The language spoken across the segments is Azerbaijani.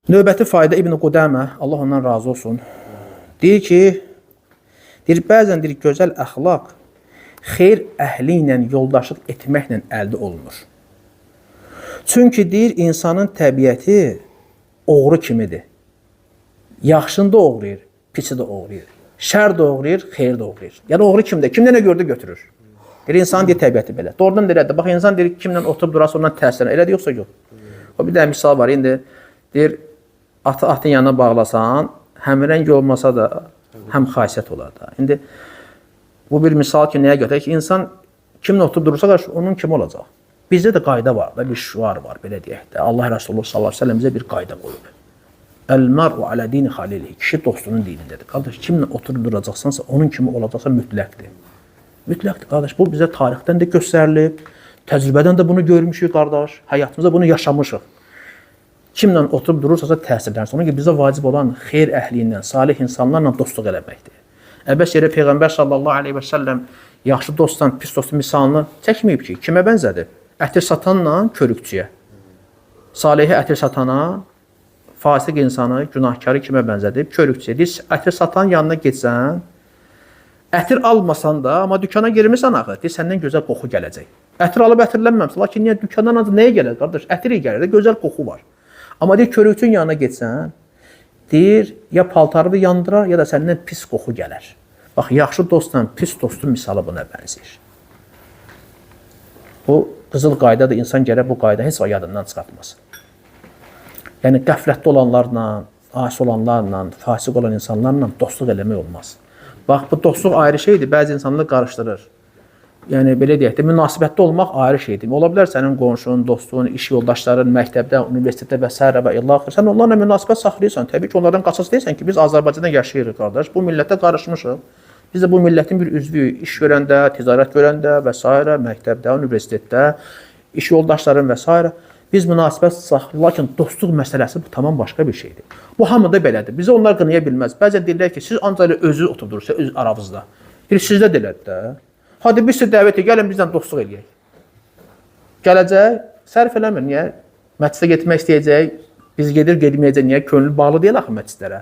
Növbəti fayda İbn Qudamə, Allah ondan razı olsun, deyir ki, bəzən gözəl əxlaq xeyr əhli ilə yoldaşlıq etməklə əldə olunur. Çünki deyir, insanın təbiəti oğru kimidir. Yaxşını da oğrayır, pisi də oğrayır. Şər də oğrayır, xeyr də oğrayır. Yəni oğru kimdə? Kimdə nə gördü götürür. Deyir, insan deyir, təbiəti belə. Doğrudan deyir, bax, insan deyir, kimlə oturub durarsa ondan təsirlənir. Elədir, yoxsa yox. O bir də misal var, indi deyir, atın yanına bağlasan, həm rəng olmasa da, həm xasiyyət olar da. İndi bu bir misal ki, nəyə götürək ki, insan kimlə oturub durursa qarşı, onun kimi olacaq. Bizdə də qayda var da, bir şüar var, belə deyək də. Allah Resulullah sallallahu aleyhi ve sellem bizə bir qayda qoyub. Əl-mər'u alə dini xalilihi. Kişi dostunun dinindədir. Qardaş, kimlə oturub duracaqsansa, onun kimi olacaqsa mütləqdir. Mütləqdir, qardaş. Bu bizə tarixdən də göstərilib, təcrübədən də bunu görmüşük, qardaş. Həyatımızda bunu yaşamışıq. Kimlə oturub durursa təsirlənsin. Onun ki, bizə vacib olan xeyr əhli ilə, salih insanlarla dostluq eləməkdir. Əbəs yerə Peyğəmbər sallallahu aleyhi və səlləm yaxşı dostdan pis dostun misalını çəkməyib ki, kimə bənzədir? Ətir satanla körükçüyə. Salihi ətir satana, fasiq insanı, günahkarı kimə bənzədir? Körükçüyə. Deyir, ətir satan yanına getsən, ətir almasan da, amma dükana girmirsən axı, deyir, səndən gözəl qoxu gələcək. Ətir alıb ətirlənməmsən, lakin niyə dükandan ancaq nəyə gəlir, qardaş? Ətir gəlir, gözəl qoxu var. Amma deyir, körükçünün yanına getsən, deyir, ya paltarını yandırar, ya da səndən pis qoxu gələr. Bax, yaxşı dostla pis dostun misalı buna bənzəyir. Bu, qızıl qaydadır, insan gərək bu qayda heç vaxt yadından çıxartmasın. Yəni, qəflətdə olanlarla, asi olanlarla, fasiq olan insanlarla dostluq eləmək olmaz. Bax, bu dostluq ayrı şeydir, bəzi insanlar qarışdırır. Yəni, belə deyək də, münasibətdə olmaq ayrı şeydir. Ola bilər sənin qonşun, dostun, iş yoldaşların, məktəbdə, universitetdə və s. və ilaxır. Sən onlarla münasibət saxlayırsan. Təbii ki, onlardan qaçası deyirsən ki, biz Azərbaycanda yaşayırıq, qardaş. Bu millətə qarışmışıq. Biz də bu millətin bir üzvüyük. İş görəndə, ticarət görəndə və s. məktəbdə, universitetdə, iş yoldaşların və s. Biz münasibət saxlayırıq. Lakin dostluq məsələsi bu tamam başqa bir şeydir. Bu hamıda belədir. Bizə onlar qınaya bilməz. Bəzən deyirlər ki, siz ancaq özü oturdursa, öz aranızda. Deyir, sizdə deyilədir də. Hadi biz siz dəvət edək, gəlin bizdən dostluq edək. Gələcək, sərf eləmir, niyə? Məclisə getmək istəyəcək, biz gedir, gedməyəcək, niyə? Könlü bağlı deyil axı məclislərə.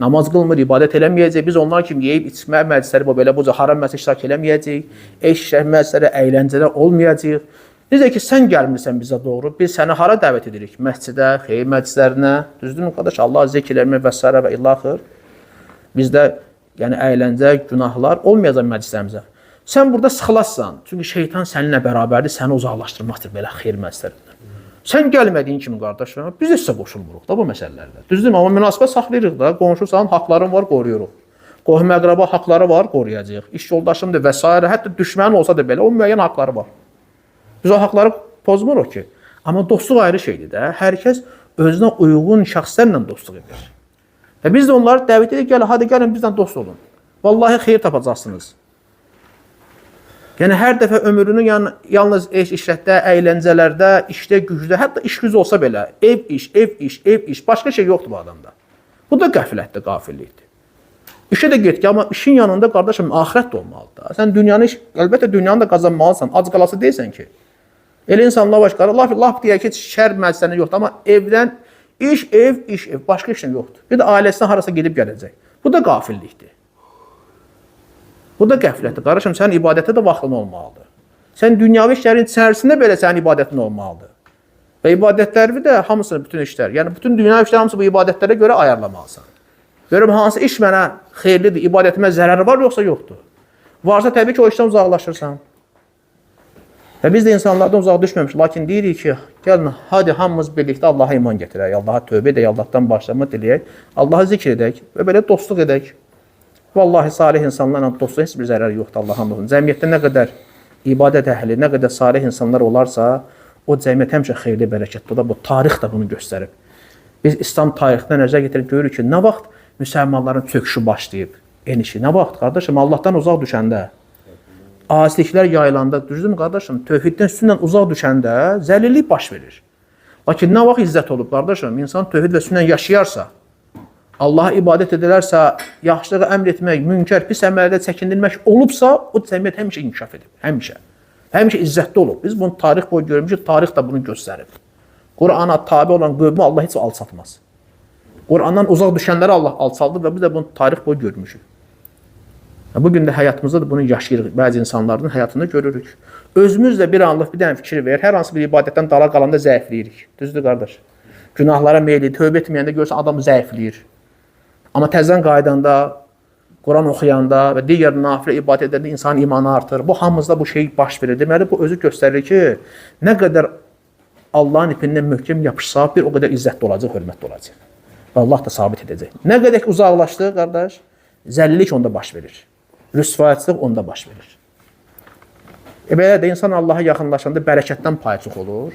Namaz qılmır, ibadət eləməyəcək, biz onlar kimi yeyib, içmə məclisləri, belə bu haram məclisə iştirak eləməyəcək, eşrəf məclisləri, əyləncələr olmayacaq. Necə ki, sən gəlmirsən bizə doğru, biz səni hara dəvət edirik? Məscidə, xeyir məclislərinə, düzdürmü qardaş? Allah zikirləmə və s. və ilaxır. Bizdə yəni əyləncə, günahlar olmayacaq məclislərimizə. Sən burada sıxılassan, çünki şeytan səninlə bərabərdir, səni uzaqlaşdırmaqdır belə xeyir məclislərindən. Sən gəlmədiyin kimi qardaşım, biz də sizə qoşulmuruq da bu məsələlərlə. Düzdürmü? Amma münasibət saxlayırıq da, qonşusan, haqların var, qoruyuruq. Qohum əqraba haqları var, qoruyacağıq. İş yoldaşımdır və s. Hətta düşmənin olsa da belə, o müəyyən haqları var. Biz o haqları pozmuruq ki. Amma dostluq ayrı şeydir də. Hər kəs özünə uyğun şəxslərlə dostluq edir. Və biz də onları dəvət edək, hadi gəlin bizdən dost olun. Vallahi xeyir tapacaqsınız. Yəni, hər dəfə ömrünün yalnız işrətdə, əyləncələrdə, işdə, gücdə, hətta iş gücü olsa belə, ev iş, başqa şey yoxdur bu adamda. Bu da qəflətdir, qafillikdir. İşə də getki, amma işin yanında, qardaşım, axirət də olmalıdır. Sən dünyanı, əlbəttə dünyanı da qazanmalısan, ac qalası deyilsən ki. Elə insanlar başqarı, laf deyək ki, şər məclisəndə yoxdur, amma evdən iş, ev, başqa işlə yoxdur. Bir də ailəsinə harasa gedib gələcək. Bu da qafillikdir. Bu da qəflətdir. Qardaşım, sənin ibadətə də vaxtın olmalıdır. Sən dünyavi işlərin içərisində belə sənin ibadətin olmalıdır. Və ibadətləri də hamısını, bütün işlər, yəni bütün dünyavi işlər hamısı bu ibadətlərə görə ayarlamalısan. Görüm, hansı iş mənə xeyirlidir, ibadətimə zərəri var, yoxsa yoxdur. Varsa təbii ki, o işdən uzaqlaşırsan. Və biz də insanlardan uzaq düşməmişik. Lakin deyirik ki, gəlin, hadi hamımız birlikdə Allaha iman gətirək, Allaha tövbə edək, Allahdan başlama diləyək, Allaha zikr edək və belə dostluq edək. Vallahi salih insanlarla dostluq heç bir zərəri yoxdur Allah'ın olsun. Cəmiyyətdə nə qədər ibadət əhli, nə qədər salih insanlar olarsa, o cəmiyyət həmişə xeyirli, bərəkətli olar. Bu tarix də bunu göstərib. Biz İslam tarixinə nəzər gətirib görürük ki, nə vaxt müsəlmanların çöküşü başlayıb, enişi, nə vaxt, qardaşım, Allahdan uzaq düşəndə, asiliklər yayılanda, düzdürmü, qardaşım, tövhiddən sünnən uzaq düşəndə zəlillik baş verir. Lakin nə vaxt izzət olub, qardaşım, insan tövhid və sünnən yaşayarsa, Allaha ibadət edilərsə, yaxşılığı əmr etmək, münkər, pis əməllərdə çəkindirmək olubsa, o cəmiyyət həmişə inkişaf edib, həmişə. Həmişə izzətli olub. Biz bunu tarix boyu görmüşük, tarix də bunu göstərib. Qur'ana tabi olan qövmü Allah heç alçatmaz. Qurandan uzaq düşənləri Allah alçaldır və biz də bunu tarix boyu görmüşük. Bugün də həyatımızda da bunu yaşayırıq. Bəzi insanların həyatında görürük. Özümüz də bir anlıq bir dənə fikir verir. Hər hansı bir ibadətdən dala qalanda zəifləyirik. Düzdür, qardaş? Günahlara meyli, tövbə etməyəndə görsən adam zəifləyir. Amma təzən qaydanda, Quran oxuyanda və digər nafilə ibadət edəndə insanın imanı artır. Bu hamımızda bu şey baş verir. Deməli, bu özü göstərir ki, nə qədər Allahın ipindən möhkəm yapışsa, bir o qədər izzətli olacaq, hörmətli olacaq. Və Allah da sabit edəcək. Nə qədər uzaqlaşdı, qardaş, zəllilik onda baş verir. Rüsvayçılıq onda baş verir. Belə də insan Allaha yaxınlaşanda bərəkətdən payı çox olur.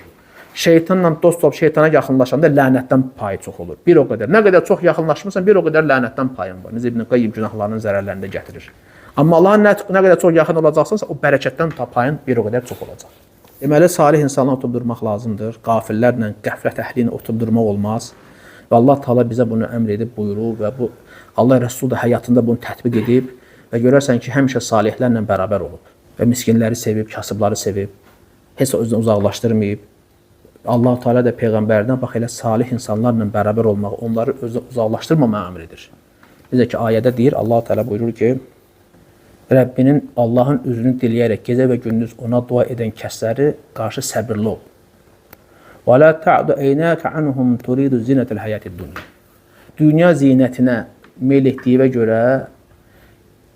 Şeytanla dost olub şeytana yaxınlaşanda lənətdən payı çox olur. Bir o qədər. Nə qədər çox yaxınlaşmırsan, bir o qədər lənətdən payın var. Necə İbn Qayyim günahlarının zərərlərində gətirir. Amma Allaha nə qədər çox yaxın olacaqsansa, o bərəkətdən payın bir o qədər çox olacaq. Deməli, salih insanları oturdurmaq lazımdır. Qafillərlə, qəflət əhli ilə oturdurmaq olmaz. Və Allah Taala bizə bunu əmr edib buyurur və bu Allah Rəsul da həyatında bunu tətbiq edib və görərsən ki, həmişə salihlərlə bərabər olub və miskinləri sevib, kasıbları sevib, heç özünü uzaqlaşdırmayıb. Allah Taala da peyğəmbərdən bax elə salih insanlarla bərabər olmaq, onları özünü uzaqlaşdırmamağı əmr edir. Bizə ki ayədə deyir, Allah Taala buyurur ki, Rəbbinin Allahın üzünü diləyərək gecə və gündüz ona dua edən kəsləri qarşı səbirli ol. Və la ta'du eynaka anhum turidu zinətul hayatid dunya. Dünya zinətinə meyl etdiyinə görə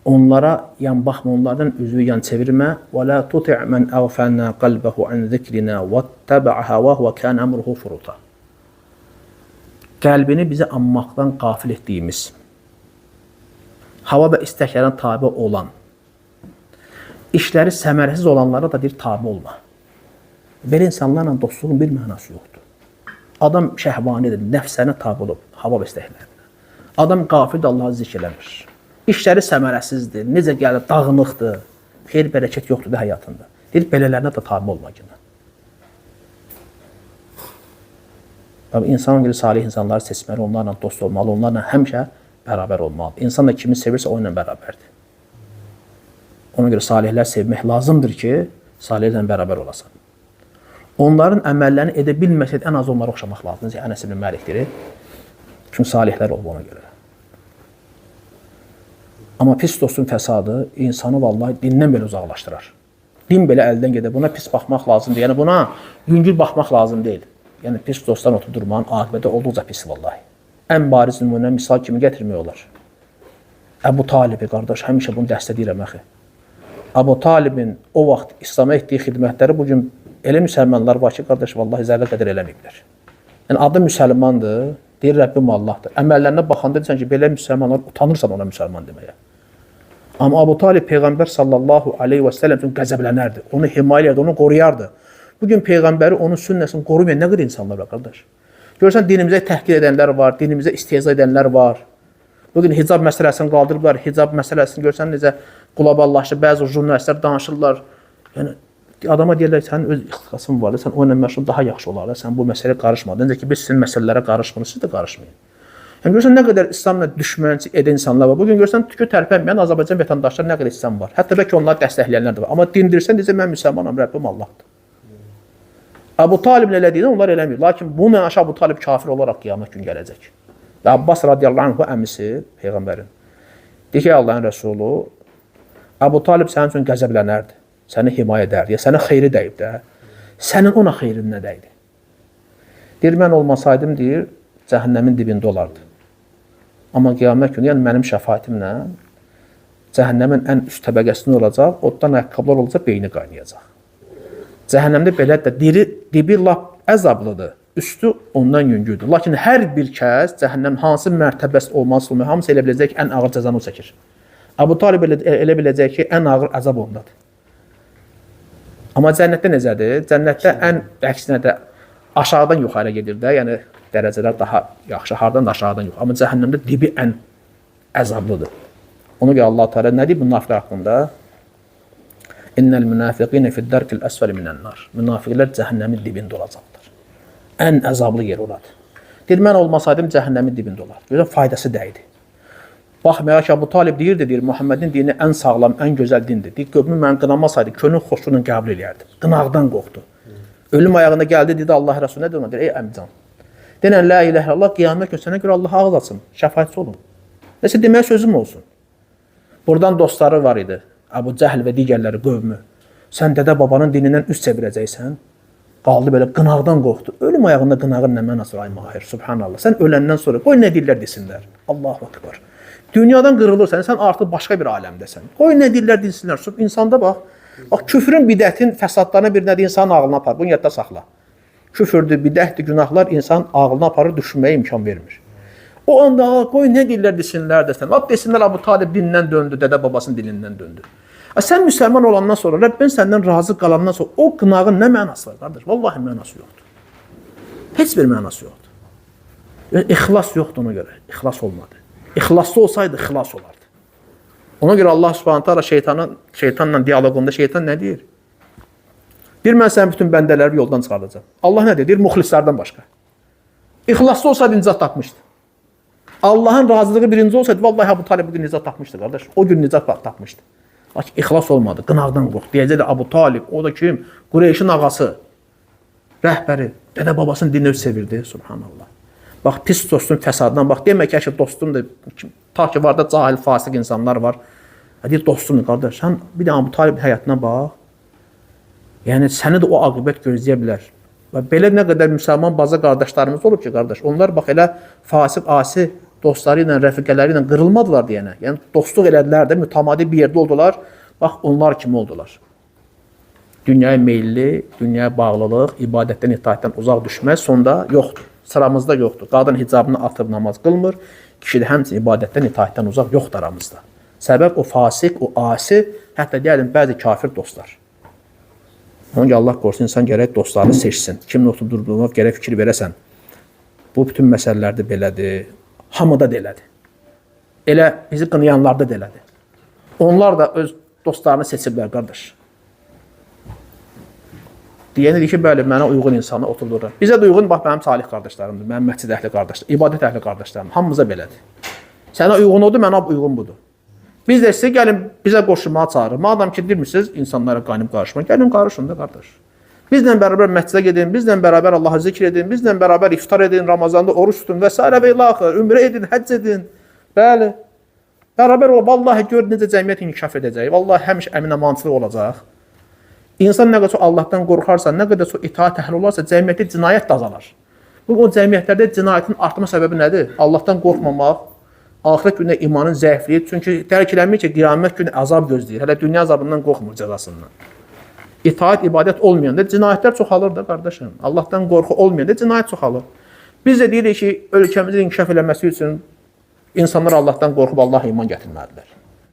onlara yan baxma, onlardan üzünü yan çevirmə. Və la tuti' men aghfalna qalbahu an zikrina wattaba'a hawahu və kana amruhu furuta. Qəlbini bizə anmaqdan qafil etdiyimiz, hava və istəklərinə tabe olan, işləri səmərəsiz olanlara da deyir tabe olma. Belə insanlarla dostluğun bir mənası yoxdur. Adam şəhvanidir, nəfsərinə tabe olub, hava və istəklərinə. Adam qafildir, Allahı zikr eləmir. İşləri səmərəsizdir, necə gəlir, dağınıqdır, xeyir, bərəkət yoxdur da həyatında. Deyir, belələrinə də tabe olma günə. İnsan gibi salih insanları seçməli, onlarla dost olmalı, onlarla həmişə bərabər olmalı. İnsan da kimi sevirsə, onunla bərabərdir. Ona görə salihlər sevmək lazımdır ki, salihlərlə bərabər olasan. Onların əməllərini edə bilməsək, ən az onlara oxşamaq lazımdır. Ənəs ibn Məlik deyir. Çünki salihlər olub ona görə. Amma pis dostun fəsadı insanı vallahi dindən belə uzaqlaşdırar. Din belə əldən gedir. Buna pis baxmaq lazımdır. Yəni buna yüngül baxmaq lazım deyil. Yəni pis dostdan oturdurmanın aqibəti olduqca pis vallahi. Ən bariz nümunə misal kimi gətirmək olar. Əbu Talibi qardaş, həmişə bunu dəstəkləyirəm axı. Əbu Talibin o vaxt İslam'a etdiyi xidmətləri bugün elə müsəlmanlar var ki, qardaş, vallahi zərrə qədər eləməyiblər. Yəni, adı müsəlmandır, deyir Rəbbim Allahdır. Əməllərinə baxanda deyirsən ki, belə müsəlmanlar utanırsan ona müsəlman deməyə. Amma Əbu Talib Peyğəmbər sallallahu aleyhi və səlləm üçün qəzəblənərdi, onu himayə edirdi, onu qoruyardı. Bugün Peyğəmbəri, onun sünnəsini qorumayan nə qədər insanlar var, qardaş? Görürsən, dinimizə təhqir edənlər var, dinimizə istehza edənlər var. Bugün hicab məsələsini qaldırıblar, hicab məsələsini görsən necə qloballaşdı, bəzi jurnalistlər danışırlar. Yəni, adama deyirlər, sənin öz ixtisasın var, sən onunla məşğul daha yaxşı olarlar, sən bu məsələyə qarışmadın. Necə ki, biz sizin məsələlərə qarışmırıq, siz də qarışmayın. Yəni, görürsən, nə qədər İslamla düşmənçi edən insanlar var. Bugün görürsən, tükü tərpənməyən Azərbaycan vətəndaşlar nə qədər İslam var. Hətta bəlkə onları dəstəkləyənlər də var. Amma dindirsən, deyəcək, mən müsəlmanam, Rəbbim Allahdır. Əbu Taliblə elədiyini onlar eləmir. Lakin bu mənəşə Əbu Talib kafir olaraq qiyamət gün gələcək. Və Abbas radiyallahu anhu əmisi, Peyğəmbərin, deyir ki, Allahın Rəsulu, Əbu Talib sənin üçün qəzəblənərdi, səni himayə edərdi, ya sənin xeyri dəyib də, sənin ona xeyrin nə dəydi? Deyir, mən olmasaydım, deyir, cəhənnəmin dibində olardı. Amma qiyamət günü, yəni mənim şəfaitimlə, cəhənnəmin ən üst təbəqəsində olacaq, oddan ayaqqabılar olacaq, beyni qaynayacaq. Cəhənnəmdə belə də dibi lap əzablıdır, üstü ondan yüngüldür. Lakin hər bir kəs cəhənnəm hansı mərtəbəsi olmazsa olmaz, hamısı elə biləcək ki, ən ağır cəzanı o çəkir. Əbu Talib elə biləcək ki, ən ağır əzab ondadır. Amma cənnətdə necədir? Cənnətdə ən əksinə də aşağıdan yuxarı gedir də, yəni dərəcələr daha yaxşı, hardan da aşağıdan yuxarı. Amma cəhənnəmdə dibi ən əzablıdır. Ona görə Allah Teala nə deyir bu münafiqlər haqqında? İnnel münafiqine fi'd-darkil asfali minan-nar. Münafiqlər cəhənnəmin dibində olacaqlar. Ən əzablı yer oradır. Deyir, mən olmasaydım cəhənnəmin dibində olardı. Görürsən, faydası dəydi. Baxmayaraq ki, Əbu Talib deyirdi, deyir, Muhammedin dini ən sağlam, ən gözəl dindir. Deyir, qövmü mən qınamasaydı, könül xoşluğunu qəbul edərdim. Qınaqdan qorxdu. Ölüm ayağına gəldi, dedi Allah Rəsulü, nə deyir? Ey əmcan, Denən la ilahe illallah, qiyamət gün sənə görə Allah ağız açın, şəfaətçi olun. Nəsə demək sözüm olsun. Buradan dostları var idi. Əbu Cəhl və digərləri qövmü. Sən dədə babanın dinindən üst çevirəcəksən. Qaldı belə qınaqdan qorxdu. Ölüm ayağında qınağın nə mənası var ay mahir, subhanallah. Sən öləndən sonra qoy nə deyirlər desinlər. Allahu akbar. Dünyadan qırılırsan, sən artıq başqa bir aləmdəsən. Qoy nə deyirlər desinlər. İnsanda bax, küfrün, bidətin fəsadlarına bir nədir insanın ağlına apar. Bunu yadda saxla. Küfürdür, bidətdir, günahlar insan ağlına aparır, düşünməyə imkan vermir. O anda qoy nə deyirlər desinlər desən. Lap desinlər Əbu Talib dinindən döndü, dədə babasının dinindən döndü. Sən müsəlman olandan sonra, Rəbbin səndən razı qalandan sonra o qınağın nə mənası var, qardaş? Vallahi mənası yoxdur. Heç bir mənası yoxdur. İxlas yoxdur ona görə. İxlas olmadı. İxlaslı olsaydı, xilas olardı. Ona görə Allah Subhanahu taala şeytanla dialoqunda şeytan nə deyir? Deyir, mən sənin bütün bəndələri yoldan çıxardacağam. Allah nə deyir? Deyir, muxlislərdən başqa. İxlaslı olsaydı nicat tapmışdı. Allahın razılığı birinci olsaydı, vallahi Əbu Talib bugün nicat tapmışdı, qardaş. O gün nicat tapmışdı. Lakin ixlas olmadı, qınaqdan qorx. Deyəcəklər, Əbu Talib, o da kim? Qureyşin ağası, rəhbəri, dədə babasının dinini sevirdi, subhanallah. Bax, pis dostun fəsadından, bax, demək ki, dostumdur, ta ki, var da cahil, fasıq insanlar var. Deyir, dostumdur, qardaş, sən bir də Əbu Talibin həyatına bax. Yəni, səni də o aqibət gözləyə bilər. Və belə nə qədər müsəlman baza qardaşlarımız olub ki, qardaş, onlar bax, elə fasıq, asi dostları ilə, rəfiqələri ilə qırılmadılar deyənə. Yəni, dostluq elədilər də, mütəmadi bir yerdə oldular. Bax, onlar kimi oldular. Dünyaya meyilli, dünyaya bağlılıq, ibadətdən, itaətdən uzaq düşmək sonda yoxdur. Sıramızda yoxdur. Qadın hicabını atıb namaz qılmır. Kişi də həmçinin ibadətdən, itaətdən uzaq yoxdur aramızda. Səbəb o fasik, o asi, hətta deyəlim, bəzi kafir dostlar. Onun ki, Allah qorusun, insan gərək dostlarını seçsin. Kimin oturub durduğuna gərək fikir verəsən. Bu, bütün məsələlərdə belədir. Hamıda da elədir. Elə bizi qınayanlarda da elədir. Onlar da öz dostlarını seçiblər, qardaş. Deyəni ki, bəli, mənə uyğun insanı oturdurur. Bizə də uyğun, bax, mənim salih qardaşlarımdır, mənim məscid əhli qardaşlarım, ibadət əhli qardaşlarım, hamımıza belədir. Sənə uyğun odur, mənə uyğun budur. Biz də sizə gəlin, bizə qoşulmağa çağırır. Madam ki, deyirsiniz, insanlara qaynıb qarışma, gəlin qarışın da, qardaş. Bizlə bərabər məscidə gedin, bizlə bərabər Allahı zikr edin, bizlə bərabər iftar edin, Ramazanda oruç tutun və s. və ilaxır, ümrə edin, həcc edin. Bəli. Bərabər o, vallahi gör necə cəmiyyət inkişaf edəcək. Vallahi həmişə əmin-amançılıq olacaq. İnsan nə qədər çox Allahdan qorxarsa, nə qədər çox itaat əhli olarsa, cəmiyyətdə cinayət də azalar. Bu, o cəmiyyətlərdə cinayətin artma səbəbi nədir? Allahdan qorxmamaq, axirət günə imanın zəifliyi. Çünki dərk eləmir ki, qiyamət günü əzab gözləyir. Hələ dünya əzabından qorxmur cəzasından. İtaat, ibadət olmayanda cinayətlər çoxalır da, qardaşım. Allahdan qorxu olmayanda cinayət çoxalır. Biz də deyirik ki, ölkəmizin inkişaf eləməsi üçün insanlar Allahdan qorxub Allah iman gətirməlidirlər.